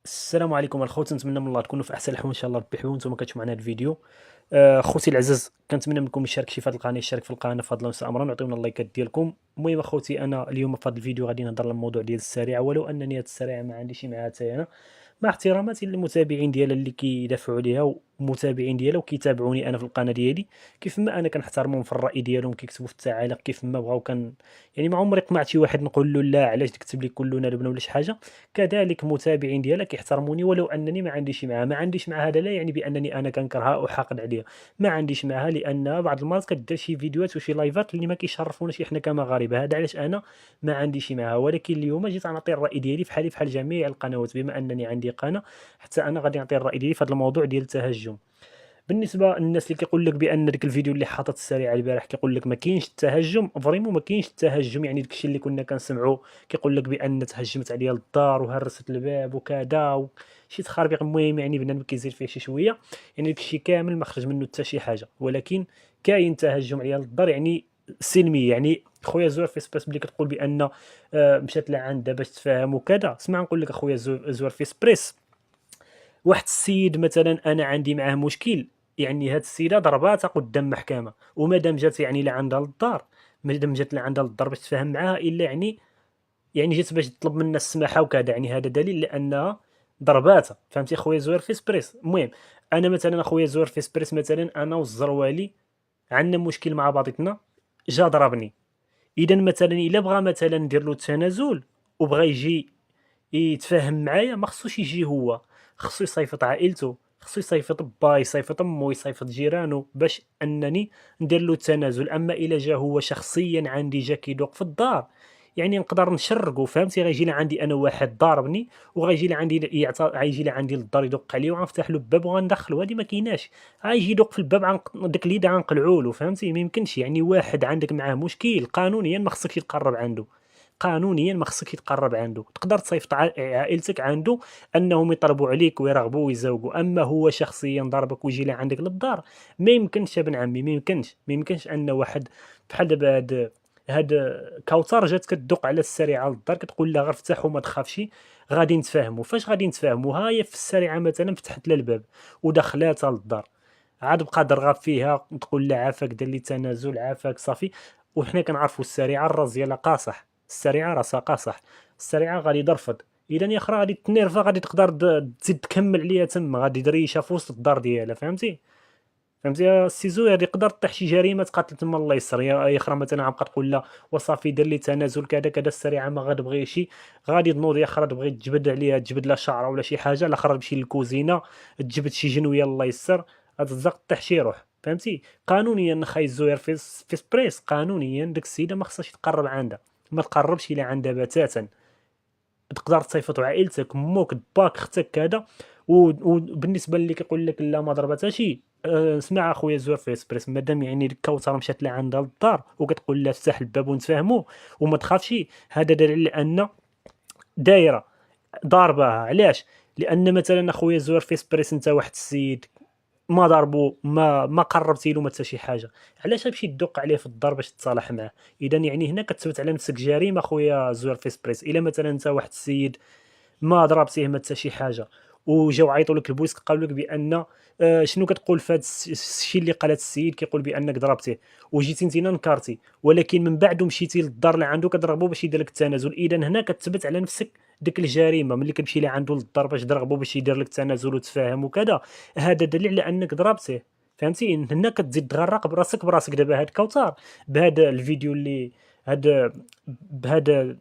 السلام عليكم الخوت، نتمنى من الله تكونوا في احسن الحال ان شاء الله ربي يحفظكم. نتوما كتشوفوا معنا هذا الفيديو. خوتي العزاز، كنتمنى منكم يشارك شي في هذه القناه، يشارك في القناه فضلا وسامرا، وعطيونا اللايكات ديالكم. المهم اخوتي، انا اليوم في هذا الفيديو غادي نهضر على الموضوع ديال السريعه، ولو انني هذه السريعه ما عنديش معها حتى انا، مع احتراماتي للمتابعين ديالها اللي كيدافعوا عليها ومتابعين ديالها وكيتابعوني انا في القناه ديالي. كيف ما انا كنحترمهم في الراي ديالهم، كيكتبوا في التعاليق كيف ما بغاو. يعني ما عمري قمعت شي واحد نقول له لا علاش تكتب لي كلنا لبنى ولا شي حاجه. كذلك متابعين ديالها كيحترموني، ولو انني ما عنديش معها هذا لا يعني بانني انا كنكرهها او حاقد عليها. ما عنديش معها، لان بعض المرات كدير شي فيديوهات وشي لايفات اللي ما كيشرفوناش احنا كمغاربه. هذا علاش انا ما عنديش معها. ولكن اليوم جيت نعطي الراي ديالي بحالي بحال جميع القنوات، بما انني عندي قناه. حتى انا غادي نعطي الراي ديالي في هذا الموضوع ديال التهجم. بالنسبه للناس اللي كيقول لك بان داك الفيديو اللي حاطط السريع البارح كيقول لك ما كاينش التهجم، فريمون ما كاينش التهجم. يعني داكشي اللي كنا كنسمعوا كيقول لك بان تهجمت عليا للدار وهرست الباب وكذا شي تخربيق. المهم يعني بنادم كيزيد فيه شي شويه. يعني داكشي كامل ما خرج منه حتى شي حاجه، ولكن كاين تهجم عليا للدار يعني سلمي. يعني خويا زوير في سباس ملي كتقول بان مشات لعندها باش تفاهم وكذا. اسمع نقول لك اخويا زوير في سبريس، واحد السيد مثلا انا عندي معاه مشكل، يعني هاد السيده ضرباتها قدام محكمه، ومادام جات يعني لعندها للدار، مادام جات لعندها للدار باش تفاهم معاها، الا يعني جات باش تطلب منا السماحه وكذا، يعني هذا دليل لانها ضرباتها. فهمتي خويا زوير في سبريس؟ المهم انا مثلا اخويا زوير في سبريس، مثلا انا والزروالي عندنا مشكل مع بعضنا، جا ضربني. اذا مثلا الا بغى مثلا ندير له التنازل وبغى يجي يتفاهم معايا، ما خصوش يجي هو، خصو يصيفط عائلته، خصو يصيفط با، يصيفط امو، يصيفط جيرانو باش انني ندير له التنازل. اما الا جا هو شخصيا عندي، جا كيدوق في الدار، يعني نقدر نشرقو. فهمتي؟ غيجي لعندي انا واحد ضاربني، وغيجي لعندي غيجي لعندي للدار يدق عليه، وغنفتح له الباب وغندخلو. هادي ما كايناش. غيجي يدق في الباب داك اليد غنقلعوا له. فهمتي؟ ما يمكنش. يعني واحد عندك معاه مشكل قانونيا ما خصكش تقرب عنده. قانونيا ما خصك يتقرب عنده. تقدر تصيفط عائلتك عنده انهم يطلبوا عليك ويرغبوا ويزوقوا. اما هو شخصيا ضربك ويجي لعندك للدار، ما يمكنش يا ابن عمي. ما يمكنش ان واحد بحال دابا هاد كوثر جات كتدق على السريعه للدار، كتقول لها غير افتح وما تخافش، غادي نتفاهموا. فاش غادي نتفاهموا؟ ها هي في السريعه مثلا فتحت لها الباب ودخلاتها للدار، عاد بقى ترغب فيها، تقول لها عافاك دير لي تنازل، عافاك صافي. وحنا كنعرفوا السريعه الراس ديالها قاصح، السريعه راسها قاصح، السريعه غادي ترفض. اذا يا اخرى غادي تنيرفا، غادي تقدر تزيد تكمل عليها تما، غادي دريشه في وسط الدار ديالها. فهمتي؟ فهمتي يا سي زوير؟ يقدر طيح شي جريمه تقاتل تما، الله يسر. يا اخرى مثلا غنبقى تقول لا وصافي دير لي تنازل كذا كذا، السريعه ما غتبغيش، غادي تنوض يا اخرى تبغي تجبد عليها، تجبد لها شعره ولا شي حاجه، الاخرى تمشي للكوزينه تجبد شي جنويه، الله يسر، غتزق طيح شي روح. فهمتي؟ قانونيا خاي الزوير في سبريس، قانونيا ديك السيده ما خصهاش تقرب عندها، ما تقربش الى عندها بتاتا. تقدر تصيفط عائلتك، امك، باك، اختك، كذا. وبالنسبه اللي كيقول لك لا ما ضربتهاش، اسمع اخويا زوير في اسبريس، مادام يعني ديك الكوثر مشات لعندها للدار وكتقول لها افتح الباب ونتفاهموا وما تخافش، هذا دليل ان دايره ضاربها. علاش؟ لان مثلا اخويا زوير في اسبريس، انت واحد السيد ما ضربو، ما قربتي له ما حتى شي حاجه، علاش غتمشي تدق عليه في الدار باش تتصالح معاه؟ اذا يعني هنا كتثبت على نفسك جريمه خويا زوير في اسبريس. الا مثلا انت واحد السيد ما ضربتيه ما حتى شي حاجه، وجاو عيطوا لك البوليس قالوا لك بان شنو كتقول في هذا الشيء اللي قالت السيد، كيقول بانك ضربتيه، وجيتي انت نكرتي، ولكن من بعد مشيتي للدار اللي عنده كترغبوا باش يدير لك التنازل. اذا هنا كتثبت على نفسك ديك الجريمه ملي كتمشي لعنده للدار باش ترغبوا باش يدير لك التنازل وتفاهم وكذا. هذا دليل على انك ضربتيه. فهمتي؟ هنا كتزيد تغرق براسك دابا هاد كوثر بهذا الفيديو اللي هاد بهذا،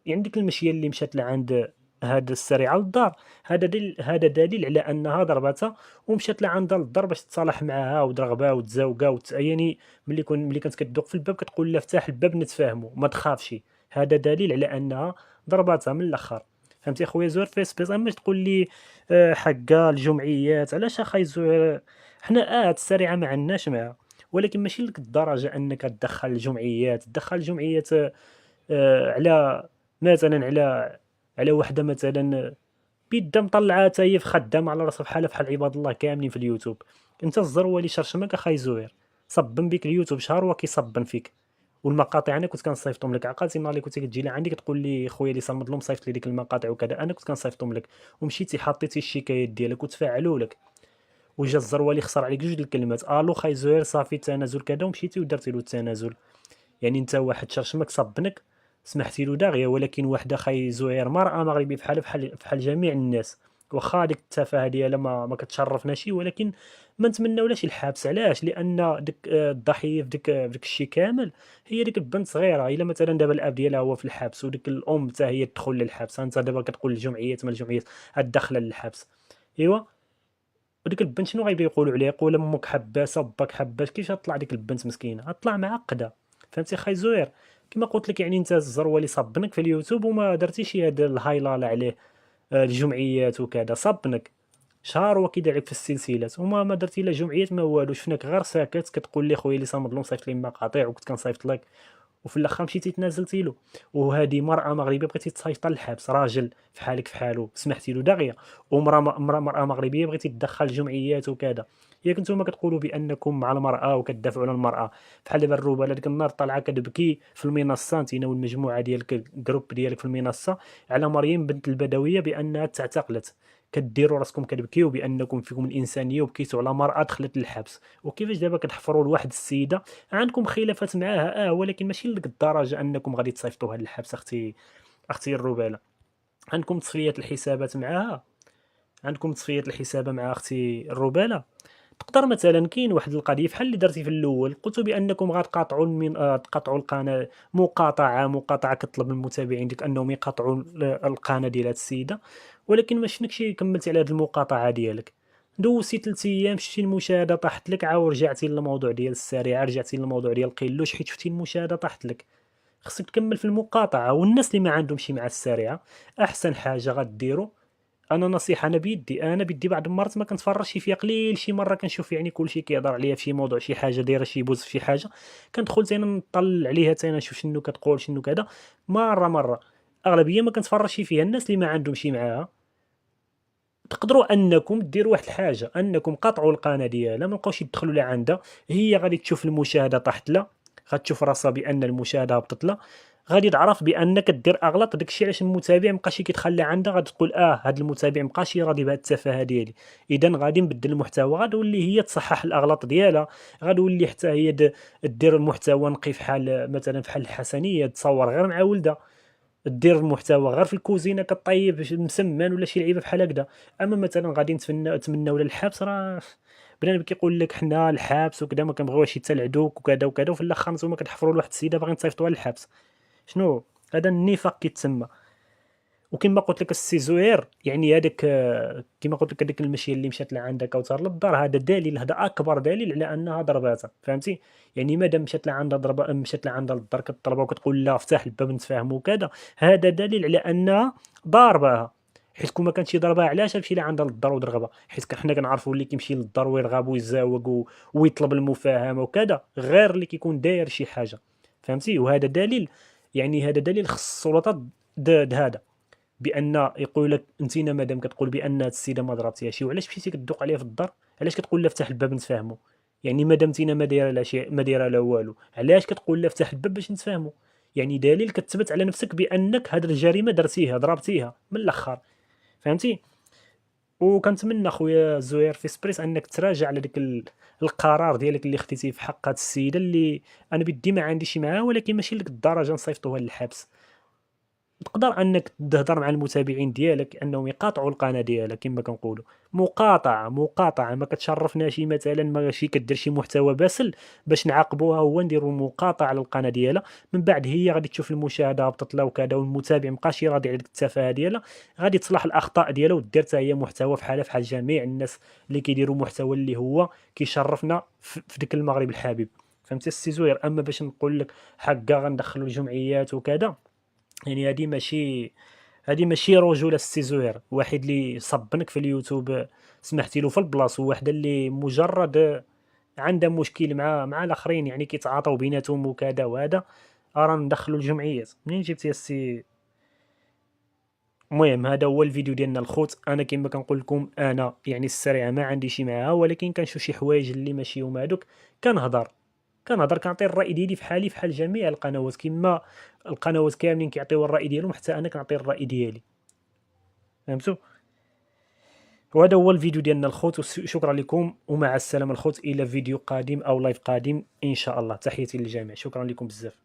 يعني ديك المشيه اللي مشات لعند هاد السريعه للدار، هذا دليل على انها ضربتها ومشات لعندها للدار باش تتصالح معاها وترغبها وتزاوقها يعني ملي كانت كتدق في الباب كتقول لها افتح الباب نتفاهموا ما تخافش. هذا دليل على انها ضربتها من الاخر. فهمتي اخويا زوير في سبيس؟ اما تقول لي حقا الجمعيات، علاش اخاي زوير؟ حنا هاد السريعه ما عندناش معها، ولكن ماشي لك الدرجه انك تدخل الجمعيات، تدخل الجمعيات على مثلا على وحده مثلا بيدها مطلعه حتى هي في خدامه على راسها بحالها بحال عباد الله كاملين في اليوتيوب. انت الزرولي شرشمك اخاي زوير، صبن بك اليوتيوب شهر وكيصبن فيك، والمقاطع انا كنت كنصيفطهم لك. عقلتي النهار اللي كنت كتجي لعندي كتقول لي خويا اللي صمد لهم صيفط لي ديك المقاطع وكذا، انا كنت كنصيفطهم لك، ومشيتي حطيتي الشكايات ديالك وتفاعلوا لك، وجا الزروالي خسر عليك جوج الكلمات، الو خاي زهير صافي تنازل كذا، ومشيتي ودرتي له التنازل. يعني انت واحد شرشمك صبنك سمحتي له داغيه، ولكن واحد اخاي زهير مرأة مغربي بحال جميع الناس، واخا هذيك التفاهه ديالها ما كتشرفنا شي، ولكن ما نتمناولهاش الحبس. علاش؟ لان ديك الضحيه في ديك الشيء كامل هي ديك البنت صغيره. الا مثلا دابا الاب ديالها هو في الحبس وديك الام حتى هي تدخل للحبس، انت دابا كتقول الجمعيات ما الجمعيات الداخله للحبس، ايوا وديك البنت شنو غيبدا يقولوا عليها؟ يقول امك حباسه باك حباس، كيفاش غطلع ديك البنت مسكينه؟ غطلع معقده. فهمتي خاي زوير؟ كما قلت لك، يعني انت الزروه اللي صبنك في اليوتيوب وما درتيش هذا الهايلالا عليه، الجمعيات وكذا صبنك شهر وكيدير عليك في السلسلات، وما درتي لا جمعيات ما والو، شفناك غير ساكت كتقول لي خويا اللي صامد لهم صيفط لي مقاطع وكنت كنصيفط لك، وفي الاخر مشيتي تنازلتي له. وهذه مرأة مغربية بغيتي تصيفطها للحبس، راجل فحالك فحالو سمحتي له داغية، مرأة مغربية بغيتي تدخل جمعيات وكذا. ياك نتوما كتقولوا بانكم مع المرأة وكتدافعوا على المرأة، بحال دابا الروبالة ديك النهار طالعة كتبكي في المنصة، انتينا والمجموعة ديالك الجروب ديالك في المنصة، على مريم بنت البدوية بانها تعتقلت. كديروا راسكم كتبكيو بانكم فيكم الانسانيه وبكيتوا على مرأة دخلت للحبس، وكيفاش دابا كتحفروا لواحد السيده عندكم خلافات معاها، ولكن ماشي لديك الدرجه انكم غادي تصيفطوها للحبس. اختي الرباله، عندكم تصفيات الحسابات معاها، عندكم تصفيات الحساب مع اختي الرباله. تقدر مثلا كاين واحد القضيه بحال اللي درتي في الاول، قلتوا بانكم غتقاطعوا تقاطعوا القناه، مقاطعه كطلب من المتابعين ديك انهم يقاطعوا القناه ديال هاد السيده، ولكن ما شفناكش كملتي على هاد المقاطعه ديالك. دوزتي 3 ايام، شفتي المشاهده طاحت لك، عاود رجعتي للموضوع ديال السريعه، رجعتي للموضوع ديال قيلوش حيت شفتي المشاهده طاحت لك. خصك تكمل في المقاطعه. والناس اللي ما عندهمش شي مع السريعه، احسن حاجه غديروا، انا نصيحه، انا بيدي بعض المرات ما كنتفرجش فيها قليل، شي مره كنشوف يعني كلشي كيهضر عليا في شي موضوع، شي حاجه دايره شي بوز في شي حاجه، كندخل تانا نطلع عليها تانا نشوف شنو كتقول شنو كذا. مره اغلبيه ما كنتفرجش فيها. الناس اللي ما عندهم شي معاها، تقدروا انكم ديروا واحد الحاجه، انكم قاطعوا القناه ديالها، ما بقاوش يدخلوا لها عندها، هي غادي تشوف المشاهده طاحت لها، غتشوف راسها بان المشاهده هبطت لها، غادي تعرف بانك دير اغلط. داكشي علاش المتابع مابقاش كيتخلى عندها، غادي تقول هذا المتابع مابقاش راضي بهذه التفاهه ديالي، اذا غادي نبدل المحتوى. غتولي هي تصحح الاغلاط ديالها، غتولي حتى هي دير المحتوى نقي فحال مثلا فحال الحسنيه، تصور غير مع ولدها، دير المحتوى غير في الكوزينه كطيب مسمن ولا شي لعيبه بحال هكذا. اما مثلا غادي نتمناو للحبس، راه بنادم كيقول لك حنا الحبس وكذا ما كنبغيوش يتلعدوك وكذا وكذا، وفي الاخر نتوما كتحفروا لواحد السيده باغيين تصيفطوها للحبس. شنو هذا؟ النفاق كيتسمى. وكما قلت لك السي زهير، يعني هذاك كما قلت لك هذيك المشيه اللي مشات لعندك وصار للدار، هذا دليل، هذا اكبر دليل على انها ضرباتها. فهمتي؟ يعني مادام مشات لعندها ضربه، مشات لعندها للدار كتطلبها وكتقول لا افتح الباب نتفاهموا وكذا، هذا دليل على انها ضارباها. حيت كون ما كانتش ضربها، علاش تمشي لعندها للدار وضربها؟ حيت حنا كنعرفوا اللي كيمشي للدار ويرغب ويزاوق ويطلب المفاهمه وكذا غير اللي كيكون داير شي حاجه. فهمتي؟ وهذا دليل، يعني هذا دليل خص السلطات هذا، بان يقول لك انت مادام كتقول بان هاد السيده ما ضربتيهاش، وعلاش مشيتي كدوق عليها في الدار؟ علاش كتقول لها افتح الباب نتفاهموا؟ يعني مادام انت ما دايره لا شيء، ما دايره لا والو، علاش كتقول لها افتح الباب باش نتفاهموا؟ يعني دليل كتثبت على نفسك بانك هاد الجريمه درتيها، ضربتيها من الاخر. فهمتي؟ وكنتمنى خويا زهير في سبريس انك تراجع على ديك القرار ديالك اللي خديتيه في حق هاد السيده، اللي انا بدي ما عنديش معاها، ولكن ماشي لك الدرجه نصيفطوها للحبس. تقدر انك تهضر مع المتابعين ديالك انهم يقاطعوا القناه ديالك كما كنقولوا. مقاطعه ما كتشرفناش مثلا، ماشي كدير شي محتوى باسل باش نعاقبوها، هو نديروا مقاطعه على القناه ديالها، من بعد هي غادي تشوف المشاهده هبطت لها وكذا، والمتابع مابقاش راضي على ديك التفاهه ديالها، غادي تصلح الاخطاء ديالها ودير حتى هي محتوى فحال جميع الناس اللي كيديروا محتوى اللي هو كيشرفنا في ديك المغرب الحبيب. فهمتي السي زوير؟ اما باش نقول لك حقا غندخلوا الجمعيات وكذا، يعني هادي ماشي رجوله السي زهير. واحد اللي صبنك في اليوتيوب سمحتي له في البلاصه، وواحده اللي مجرد عندها مشكل مع الاخرين، يعني كيتعاطوا بيناتهم وكذا وهذا، راه ندخلوا الجمعيات. منين جبتي السي؟ المهم هذا هو الفيديو ديالنا الخوت. انا كما كنقول لكم، انا يعني السريعه ما عندي شي معاها، ولكن كنشوف شي حوايج اللي ماشي هما هذوك كنهضر. كنهضر كنعطي الراي ديالي فحالي فحال جميع القنوات، كما القنوات كاملين كيعطيو الراي ديالهم حتى انا كنعطي الراي ديالي. فهمتوا؟ وهذا هو الفيديو ديالنا الخوت، وشكرا لكم ومع السلامه الخوت، الى فيديو قادم او لايف قادم ان شاء الله. تحياتي للجميع، شكرا لكم بزاف.